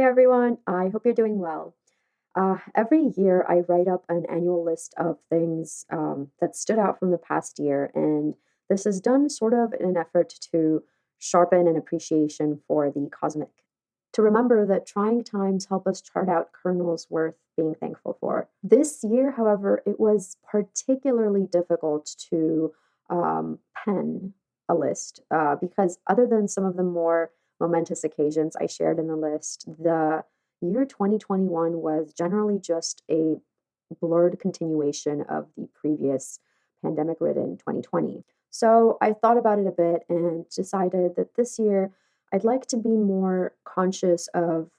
Hi, everyone. I hope you're doing well. Every year, I write up an annual list of things that stood out from the past year, and this is done sort of in an effort to sharpen an appreciation for the cosmic. To remember that trying times help us chart out kernels worth being thankful for. This year, however, it was particularly difficult to pen a list because, other than some of the more momentous occasions I shared in the list, the year 2021 was generally just a blurred continuation of the previous pandemic ridden 2020. So I thought about it a bit and decided that this year I'd like to be more conscious of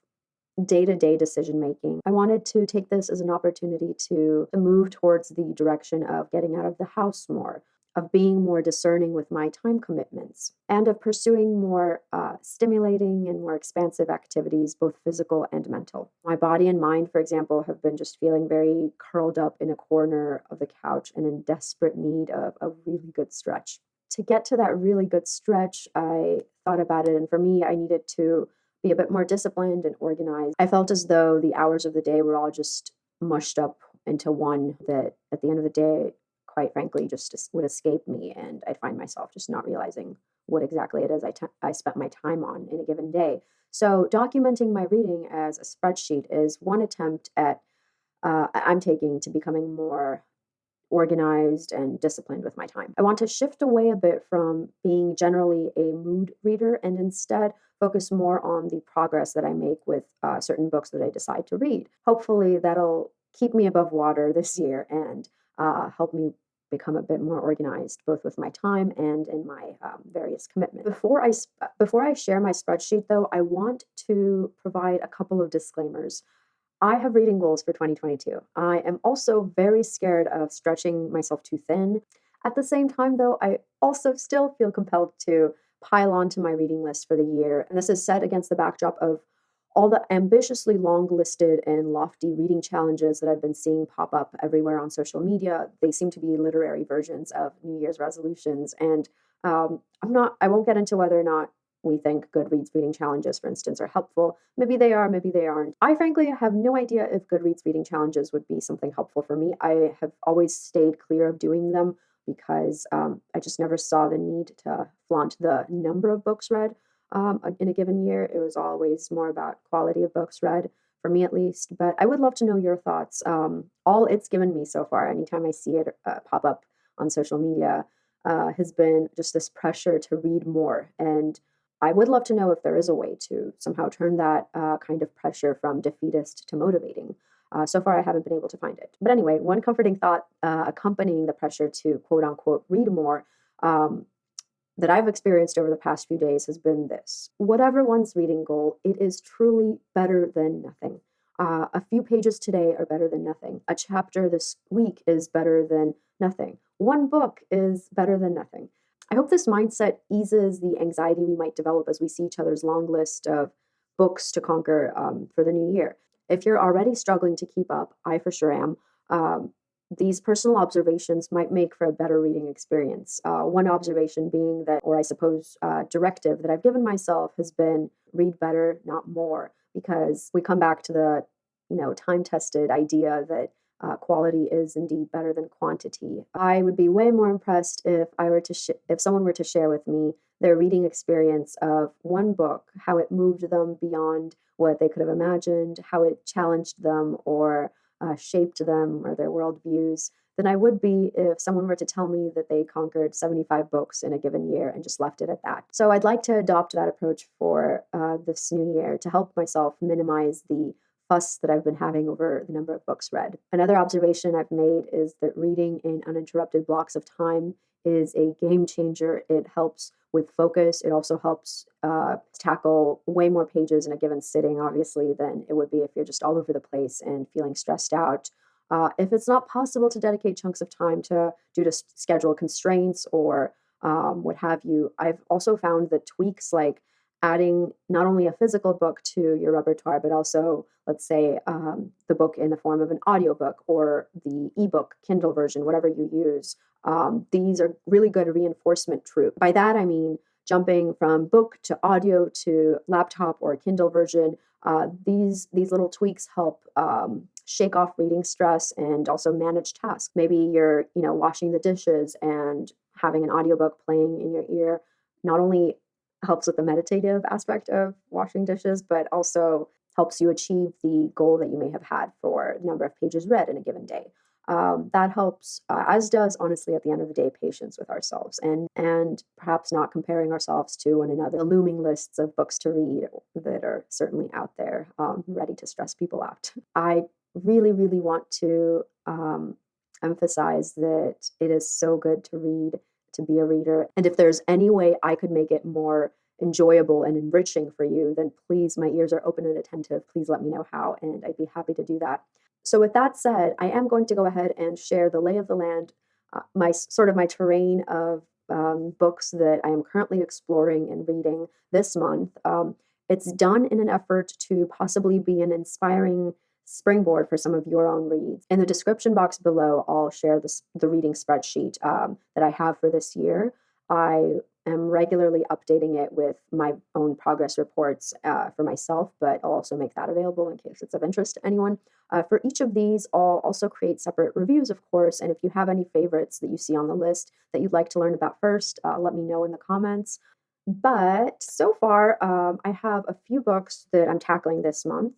day to day decision making. I wanted to take this as an opportunity to move towards the direction of getting out of the house more, of being more discerning with my time commitments, and of pursuing more stimulating and more expansive activities, both physical and mental. My body and mind, for example, have been just feeling very curled up in a corner of the couch and in desperate need of a really good stretch. To get to that really good stretch, I thought about it, and for me, I needed to be a bit more disciplined and organized. I felt as though the hours of the day were all just mushed up into one that at the end of the day, quite frankly, just would escape me. And I'd find myself just not realizing what exactly it is I spent my time on in a given day. So documenting my reading as a spreadsheet is one attempt at I'm taking to becoming more organized and disciplined with my time. I want to shift away a bit from being generally a mood reader and instead focus more on the progress that I make with certain books that I decide to read. Hopefully, that'll keep me above water this year and help me become a bit more organized, both with my time and in my various commitments. Before I share my spreadsheet, though, I want to provide a couple of disclaimers. I have reading goals for 2022. I am also very scared of stretching myself too thin. At the same time, though, I also still feel compelled to pile onto my reading list for the year. And this is set against the backdrop of all the ambitiously long listed and lofty reading challenges that I've been seeing pop up everywhere on social media. They seem to be literary versions of New Year's resolutions. And I won't get into whether or not we think Goodreads reading challenges, for instance, are helpful. Maybe they are, maybe they aren't. I frankly have no idea if Goodreads reading challenges would be something helpful for me. I have always stayed clear of doing them because I just never saw the need to flaunt the number of books read in a given year. It was always more about quality of books read, for me at least. But I would love to know your thoughts. All it's given me so far, anytime I see it pop up on social media, has been just this pressure to read more. And I would love to know if there is a way to somehow turn that kind of pressure from defeatist to motivating. So far, I haven't been able to find it. But anyway, one comforting thought accompanying the pressure to quote unquote read more that I've experienced over the past few days has been this. Whatever one's reading goal, it is truly better than nothing. A few pages today are better than nothing. A chapter this week is better than nothing. One book is better than nothing. I hope this mindset eases the anxiety we might develop as we see each other's long list of books to conquer for the new year. If you're already struggling to keep up, I for sure am. These personal observations might make for a better reading experience. One observation being that, or I suppose directive that I've given myself has been read better, not more, because we come back to the time-tested idea that quality is indeed better than quantity. I would be way more impressed if if someone were to share with me their reading experience of one book, how it moved them beyond what they could have imagined, how it challenged them or shaped them or their worldviews, than I would be if someone were to tell me that they conquered 75 books in a given year and just left it at that. So I'd like to adopt that approach for this new year to help myself minimize the fuss that I've been having over the number of books read. Another observation I've made is that reading in uninterrupted blocks of time is a game changer. It helps with focus. It also helps tackle way more pages in a given sitting, obviously, than it would be if you're just all over the place and feeling stressed out. If it's not possible to dedicate chunks of time due to schedule constraints or what have you, I've also found that tweaks like adding not only a physical book to your repertoire, but also, let's say, the book in the form of an audiobook or the ebook, Kindle version, whatever you use. These are really good reinforcement troop. By that, I mean jumping from book to audio to laptop or Kindle version These little tweaks help shake off reading stress and also manage tasks. Maybe you're washing the dishes, and having an audiobook playing in your ear not only helps with the meditative aspect of washing dishes, but also helps you achieve the goal that you may have had for the number of pages read in a given day. That helps, as does honestly at the end of the day patience with ourselves, and perhaps not comparing ourselves to one another. The looming lists of books to read that are certainly out there, ready to stress people out. I really, really want to emphasize that it is so good to read, to be a reader. And if there's any way I could make it more enjoyable and enriching for you, then please, my ears are open and attentive. Please let me know how, and I'd be happy to do that. So with that said, I am going to go ahead and share the lay of the land, my terrain of books that I am currently exploring and reading this month. It's done in an effort to possibly be an inspiring springboard for some of your own reads. In the description box below, I'll share the reading spreadsheet that I have for this year. I am regularly updating it with my own progress reports for myself, but I'll also make that available in case it's of interest to anyone. For each of these, I'll also create separate reviews, of course, and if you have any favorites that you see on the list that you'd like to learn about first, let me know in the comments. But so far, I have a few books that I'm tackling this month.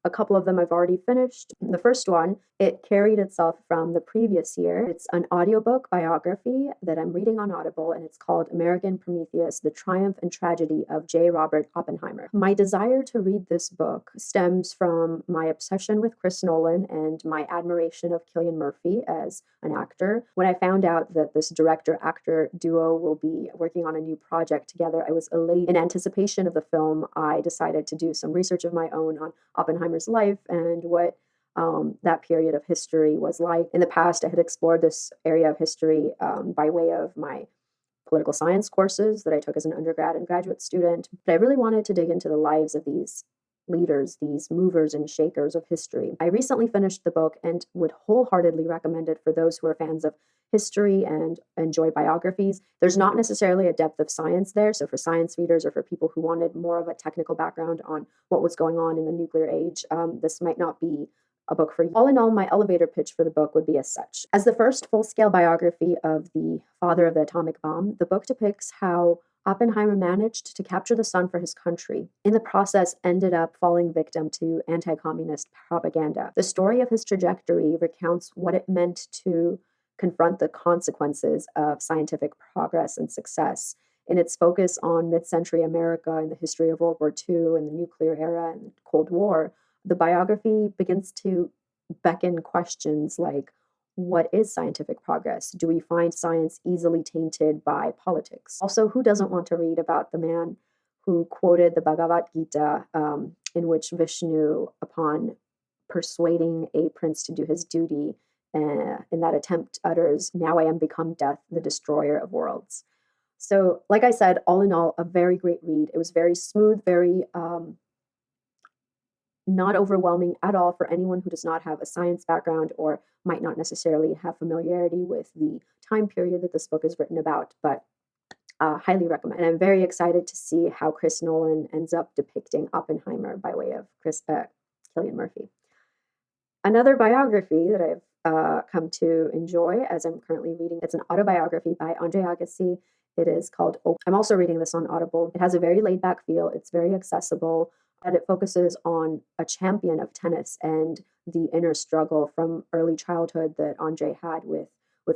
A couple of them I've already finished. The first one, it carried itself from the previous year. It's an audiobook biography that I'm reading on Audible, and it's called American Prometheus, The Triumph and Tragedy of J. Robert Oppenheimer. My desire to read this book stems from my obsession with Chris Nolan and my admiration of Cillian Murphy as an actor. When I found out that this director-actor duo will be working on a new project together, I was elated. In anticipation of the film, I decided to do some research of my own on Oppenheimer's life and what that period of history was like. In the past, I had explored this area of history by way of my political science courses that I took as an undergrad and graduate student, but I really wanted to dig into the lives of these leaders, these movers and shakers of history. I recently finished the book and would wholeheartedly recommend it for those who are fans of history and enjoy biographies. There's not necessarily a depth of science there, so for science readers or for people who wanted more of a technical background on what was going on in the nuclear age, this might not be a book for you. All in all, my elevator pitch for the book would be as such. As the first full-scale biography of the father of the atomic bomb, the book depicts how Oppenheimer managed to capture the sun for his country. In the process, ended up falling victim to anti-communist propaganda. The story of his trajectory recounts what it meant to confront the consequences of scientific progress and success. In its focus on mid-century America and the history of World War II and the nuclear era and Cold War, the biography begins to beckon questions like, what is scientific progress? Do we find science easily tainted by politics? Also, who doesn't want to read about the man who quoted the Bhagavad Gita, in which Vishnu, upon persuading a prince to do his duty, in that attempt utters, "Now I am become death, the destroyer of worlds." So, like I said, all in all, a very great read. It was very smooth, very not overwhelming at all for anyone who does not have a science background or might not necessarily have familiarity with the time period that this book is written about, but highly recommend. And I'm very excited to see how Chris Nolan ends up depicting Oppenheimer by way of Cillian Murphy. Another biography that I've come to enjoy as I'm currently reading, it's an autobiography by Andre Agassi. It is called I'm also reading this on Audible. It has a very laid-back feel. It's very accessible, and it focuses on a champion of tennis and the inner struggle from early childhood that Andre had with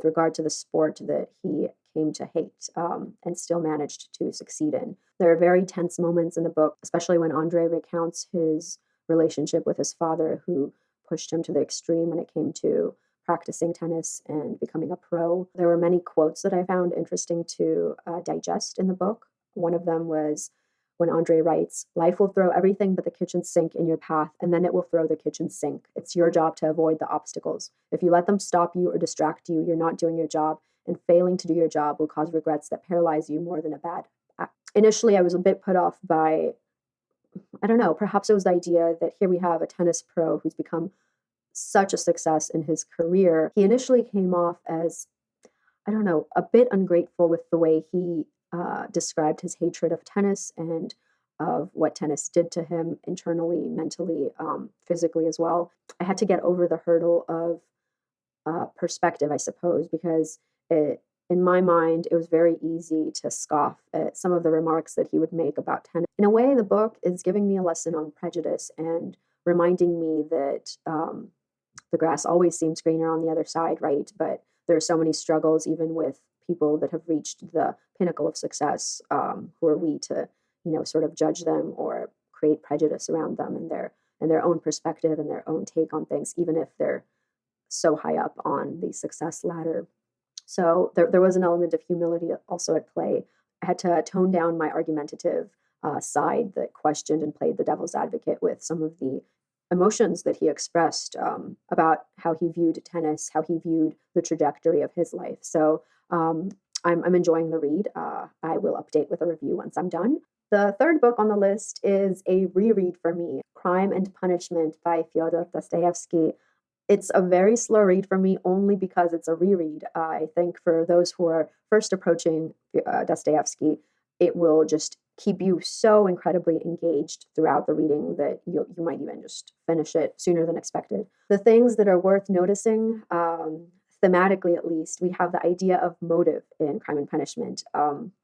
regard to the sport that he came to hate and still managed to succeed in. There are very tense moments in the book, especially when Andre recounts his relationship with his father, who pushed him to the extreme when it came to practicing tennis and becoming a pro. There were many quotes that I found interesting to digest in the book. One of them was when Andre writes, "Life will throw everything but the kitchen sink in your path, and then it will throw the kitchen sink. It's your job to avoid the obstacles. If you let them stop you or distract you, you're not doing your job, and failing to do your job will cause regrets that paralyze you more than a bad act." Initially, I was a bit put off by, I don't know, perhaps it was the idea that here we have a tennis pro who's become such a success in his career. He initially came off as, I don't know, a bit ungrateful with the way he described his hatred of tennis and of what tennis did to him internally, mentally, physically as well. I had to get over the hurdle of perspective, I suppose, because in my mind, it was very easy to scoff at some of the remarks that he would make about tennis. In a way, the book is giving me a lesson on prejudice and reminding me that the grass always seems greener on the other side, right? But there are so many struggles, even with people that have reached the pinnacle of success. Who are we to, sort of judge them or create prejudice around them and their own perspective and their own take on things, even if they're so high up on the success ladder. So there was an element of humility also at play. I had to tone down my argumentative side that questioned and played the devil's advocate with some of the emotions that he expressed about how he viewed tennis, how he viewed the trajectory of his life. So I'm enjoying the read. I will update with a review once I'm done. The third book on the list is a reread for me, Crime and Punishment by Fyodor Dostoevsky. It's a very slow read for me only because it's a reread. I think for those who are first approaching Dostoevsky, it will just keep you so incredibly engaged throughout the reading that you might even just finish it sooner than expected. The things that are worth noticing, thematically at least, we have the idea of motive in Crime and Punishment.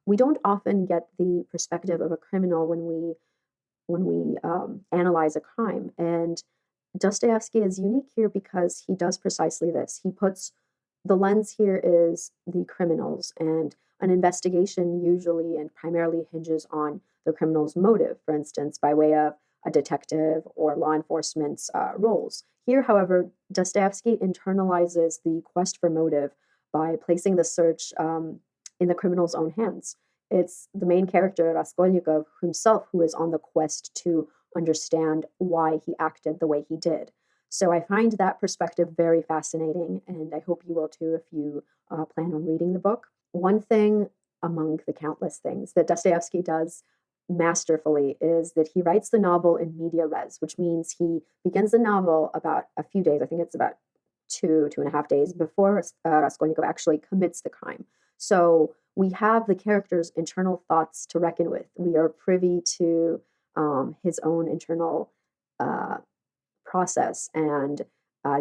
We don't often get the perspective of a criminal when we analyze a crime, and Dostoevsky is unique here because he does precisely this. He puts the lens here is the criminals, and an investigation usually and primarily hinges on the criminal's motive, for instance, by way of a detective or law enforcement's roles. Here, however, Dostoevsky internalizes the quest for motive by placing the search in the criminal's own hands. It's the main character, Raskolnikov himself, who is on the quest to understand why he acted the way he did. So I find that perspective very fascinating, and I hope you will too if you plan on reading the book. One thing among the countless things that Dostoevsky does masterfully is that he writes the novel in media res, which means he begins the novel about a few days, I think it's about 2.5 days before Raskolnikov actually commits the crime. So we have the character's internal thoughts to reckon with. We are privy to his own internal process, and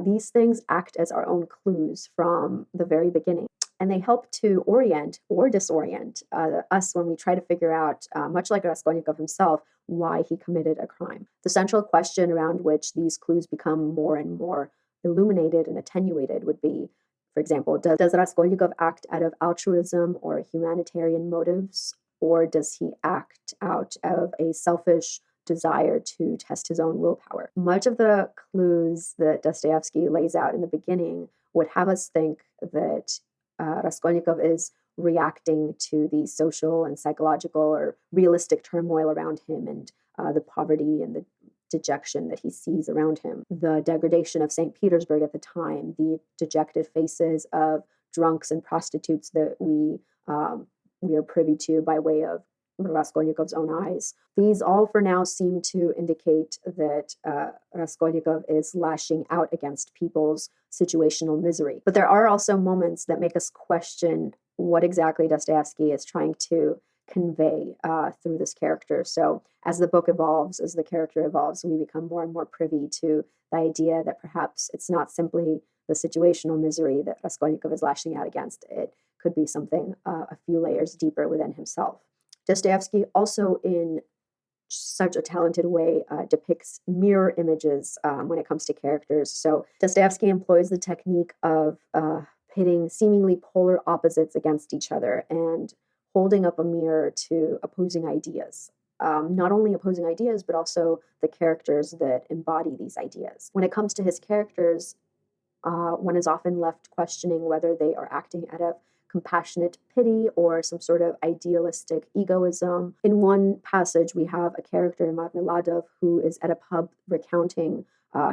these things act as our own clues from the very beginning. And they help to orient or disorient us when we try to figure out, much like Raskolnikov himself, why he committed a crime. The central question around which these clues become more and more illuminated and attenuated would be, for example, does Raskolnikov act out of altruism or humanitarian motives, or does he act out of a selfish desire to test his own willpower? Much of the clues that Dostoevsky lays out in the beginning would have us think that Raskolnikov is reacting to the social and psychological or realistic turmoil around him and the poverty and the dejection that he sees around him. The degradation of St. Petersburg at the time, the dejected faces of drunks and prostitutes that we are privy to by way of Raskolnikov's own eyes. These all for now seem to indicate that Raskolnikov is lashing out against people's situational misery. But there are also moments that make us question what exactly Dostoevsky is trying to convey through this character. So as the book evolves, as the character evolves, we become more and more privy to the idea that perhaps it's not simply the situational misery that Raskolnikov is lashing out against. It could be something a few layers deeper within himself. Dostoevsky also, in such a talented way, depicts mirror images when it comes to characters. So Dostoevsky employs the technique of pitting seemingly polar opposites against each other and holding up a mirror to opposing ideas. Not only opposing ideas, but also the characters that embody these ideas. When it comes to his characters, one is often left questioning whether they are acting out of compassionate pity or some sort of idealistic egoism. In one passage, we have a character, Marmeladov, who is at a pub recounting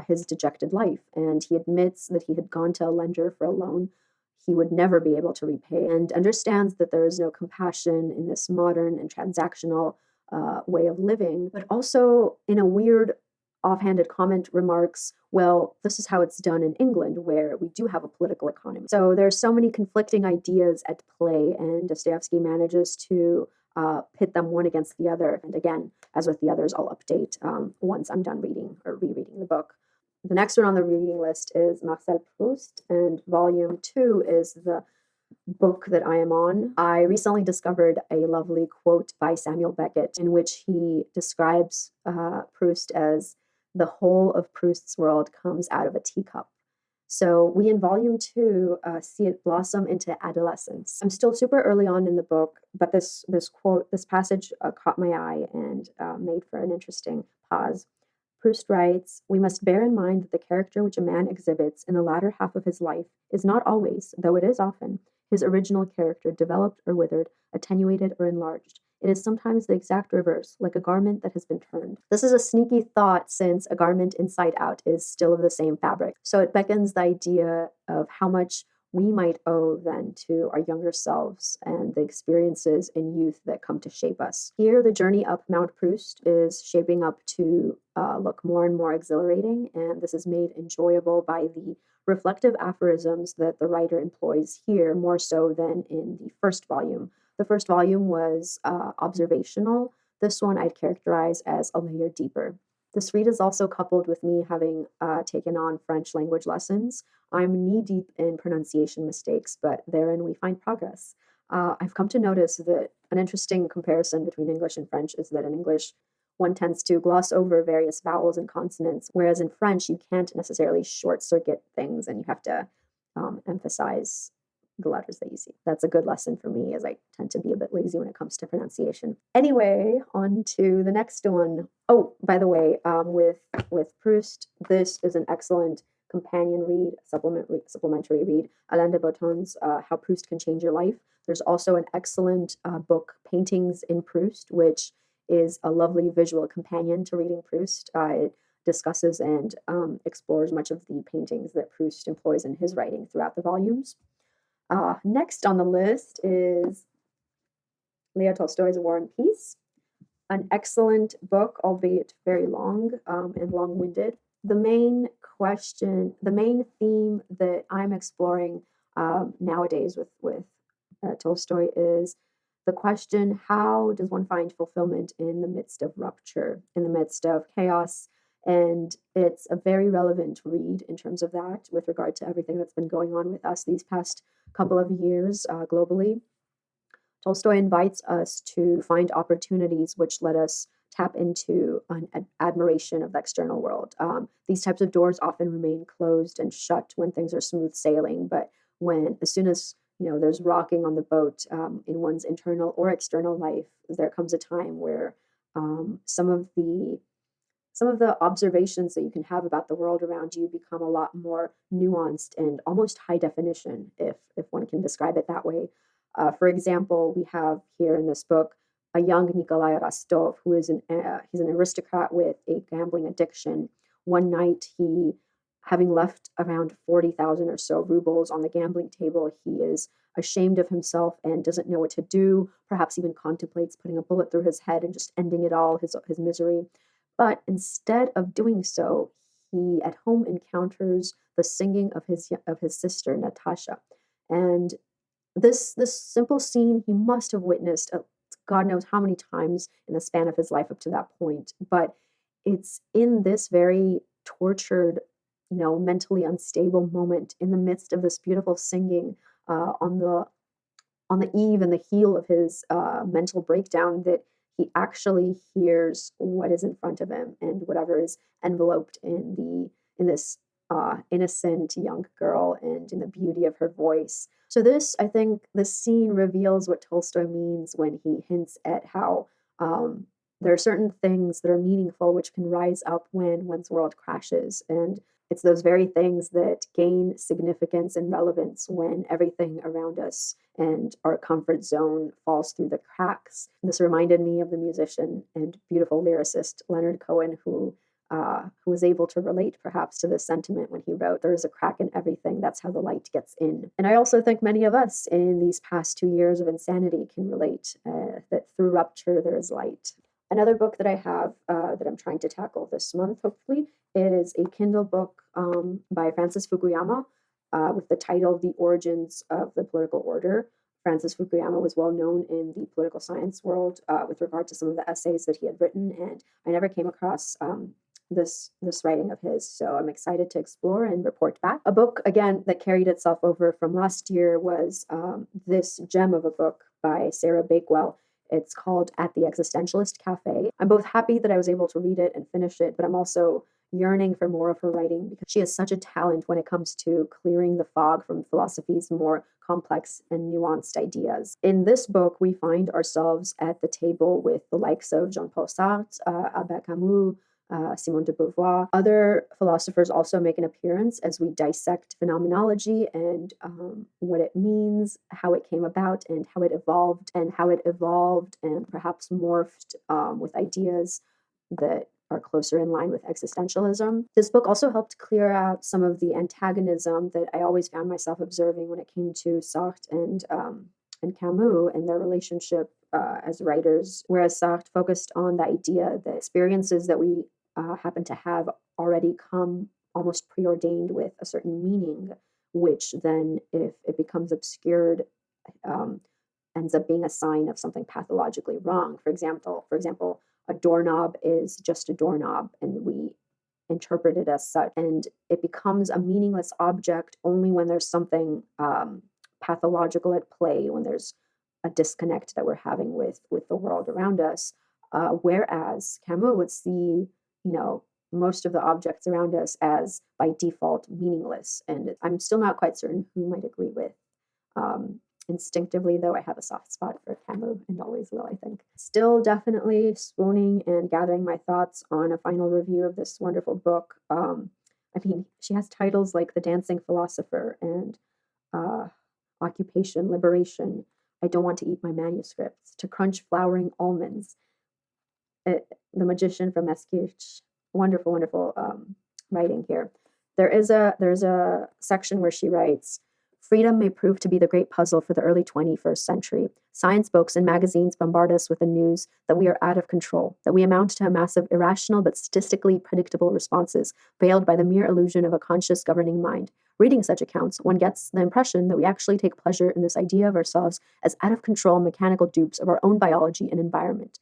his dejected life, and he admits that he had gone to a lender for a loan he would never be able to repay, and understands that there is no compassion in this modern and transactional way of living, but also in a weird offhanded comment remarks, well, this is how it's done in England, where we do have a political economy. So there's so many conflicting ideas at play, and Dostoevsky manages to pit them one against the other. And again, as with the others, I'll update once I'm done reading or rereading the book. The next one on the reading list is Marcel Proust, and volume 2 is the book that I am on. I recently discovered a lovely quote by Samuel Beckett in which he describes Proust as the whole of Proust's world comes out of a teacup. So we in volume 2 see it blossom into adolescence. I'm still super early on in the book, but this quote, this passage caught my eye and made for an interesting pause. Proust writes, "We must bear in mind that the character which a man exhibits in the latter half of his life is not always, though it is often, his original character developed or withered, attenuated or enlarged. It is sometimes the exact reverse, like a garment that has been turned." This is a sneaky thought since a garment inside out is still of the same fabric. So it beckons the idea of how much we might owe then to our younger selves and the experiences in youth that come to shape us. Here, the journey up Mount Proust is shaping up to look more and more exhilarating, and this is made enjoyable by the reflective aphorisms that the writer employs here more so than in the first volume. The first volume was observational. This one I'd characterize as a layer deeper. This read is also coupled with me having taken on French language lessons. I'm knee-deep in pronunciation mistakes, but therein we find progress. I've come to notice that an interesting comparison between English and French is that in English, one tends to gloss over various vowels and consonants, whereas in French, you can't necessarily short-circuit things and you have to emphasize the letters that you see. That's a good lesson for me, as I tend to be a bit lazy when it comes to pronunciation. Anyway, on to the next one. Oh, by the way, with Proust, this is an excellent companion read, supplementary read. Alain de Botton's How Proust Can Change Your Life. There's also an excellent book, Paintings in Proust, which is a lovely visual companion to reading Proust. It discusses and explores much of the paintings that Proust employs in his writing throughout the volumes. Next on the list is Leo Tolstoy's War and Peace, an excellent book, albeit very long and long-winded. The main theme that I'm exploring nowadays with Tolstoy is the question, how does one find fulfillment in the midst of rupture, in the midst of chaos? And it's a very relevant read in terms of that with regard to everything that's been going on with us these past couple of years globally. Tolstoy invites us to find opportunities which let us tap into an admiration of the external world. These types of doors often remain closed and shut when things are smooth sailing, but as soon as there's rocking on the boat in one's internal or external life, there comes a time where some of the observations that you can have about the world around you become a lot more nuanced and almost high definition, if one can describe it that way. For example, we have here in this book a young Nikolai Rostov, who is he's an aristocrat with a gambling addiction. One night, having left around 40,000 or so rubles on the gambling table, he is ashamed of himself and doesn't know what to do, perhaps even contemplates putting a bullet through his head and just ending it all, his misery. But instead of doing so, he at home encounters the singing of his sister, Natasha. And this simple scene he must have witnessed God knows how many times in the span of his life up to that point. But it's in this very tortured, mentally unstable moment in the midst of this beautiful singing on the eve and the heel of his mental breakdown that he actually hears what is in front of him and whatever is enveloped in this innocent young girl and in the beauty of her voice. So I think this scene reveals what Tolstoy means when he hints at how there are certain things that are meaningful which can rise up when one's world crashes. And it's those very things that gain significance and relevance when everything around us and our comfort zone falls through the cracks. This reminded me of the musician and beautiful lyricist Leonard Cohen, who was able to relate perhaps to this sentiment when he wrote, "There is a crack in everything, that's how the light gets in." And I also think many of us in these past 2 years of insanity can relate that through rupture there is light. Another book that I have that I'm trying to tackle this month, hopefully, is a Kindle book by Francis Fukuyama with the title The Origins of the Political Order. Francis Fukuyama was well known in the political science world with regard to some of the essays that he had written, and I never came across this writing of his. So I'm excited to explore and report back. A book again that carried itself over from last year was this gem of a book by Sarah Bakewell. It's called At the Existentialist Cafe. I'm both happy that I was able to read it and finish it, but I'm also yearning for more of her writing because she has such a talent when it comes to clearing the fog from philosophy's more complex and nuanced ideas. In this book, we find ourselves at the table with the likes of Jean-Paul Sartre, Albert Camus, Simone de Beauvoir. Other philosophers also make an appearance as we dissect phenomenology and what it means, how it came about, and how it evolved, and perhaps morphed with ideas that are closer in line with existentialism. This book also helped clear out some of the antagonism that I always found myself observing when it came to Sartre and Camus and their relationship as writers, whereas Sartre focused on the idea that experiences that we happen to have already come almost preordained with a certain meaning, which then, if it becomes obscured, um, ends up being a sign of something pathologically wrong. For example, a doorknob is just a doorknob, and we interpret it as such, and it becomes a meaningless object only when there's something pathological at play, when there's a disconnect that we're having with the world around us. Whereas Camus would see, most of the objects around us as by default meaningless, and I'm still not quite certain who might agree with. Um, Instinctively, though, I have a soft spot for Camus and always will, I think. Still definitely swooning and gathering my thoughts on a final review of this wonderful book. She has titles like The Dancing Philosopher and uh, Occupation, Liberation, I Don't Want to Eat My Manuscripts, To Crunch Flowering Almonds, The Magician from Esquich. Wonderful, wonderful writing here. There's a section where she writes, freedom may prove to be the great puzzle for the early 21st century. Science books and magazines bombard us with the news that we are out of control, that we amount to a mass of irrational but statistically predictable responses, veiled by the mere illusion of a conscious governing mind. Reading such accounts, one gets the impression that we actually take pleasure in this idea of ourselves as out of control mechanical dupes of our own biology and environment.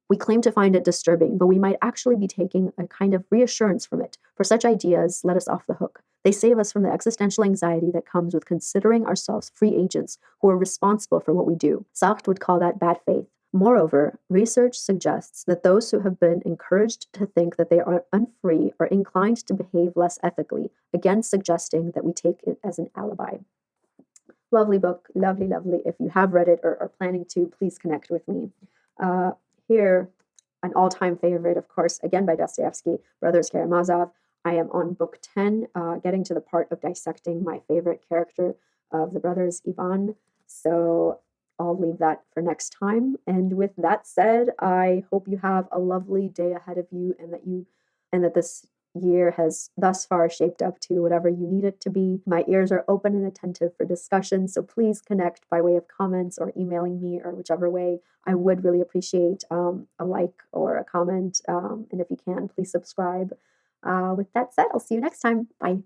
We claim to find it disturbing, but we might actually be taking a kind of reassurance from it, for such ideas let us off the hook. They save us from the existential anxiety that comes with considering ourselves free agents who are responsible for what we do. Sartre would call that bad faith. Moreover, research suggests that those who have been encouraged to think that they are unfree are inclined to behave less ethically, again suggesting that we take it as an alibi. Lovely book, lovely, lovely. If you have read it or are planning to, please connect with me. Here, an all-time favorite, of course, again by Dostoevsky, Brothers Karamazov. I am on book 10, getting to the part of dissecting my favorite character of the brothers, Ivan. So I'll leave that for next time. And with that said, I hope you have a lovely day ahead of you, and that this year has thus far shaped up to whatever you need it to be. My ears are open and attentive for discussion, so please connect by way of comments or emailing me or whichever way. I would really appreciate a like or a comment, and if you can, please subscribe. With that said, I'll see you next time. Bye.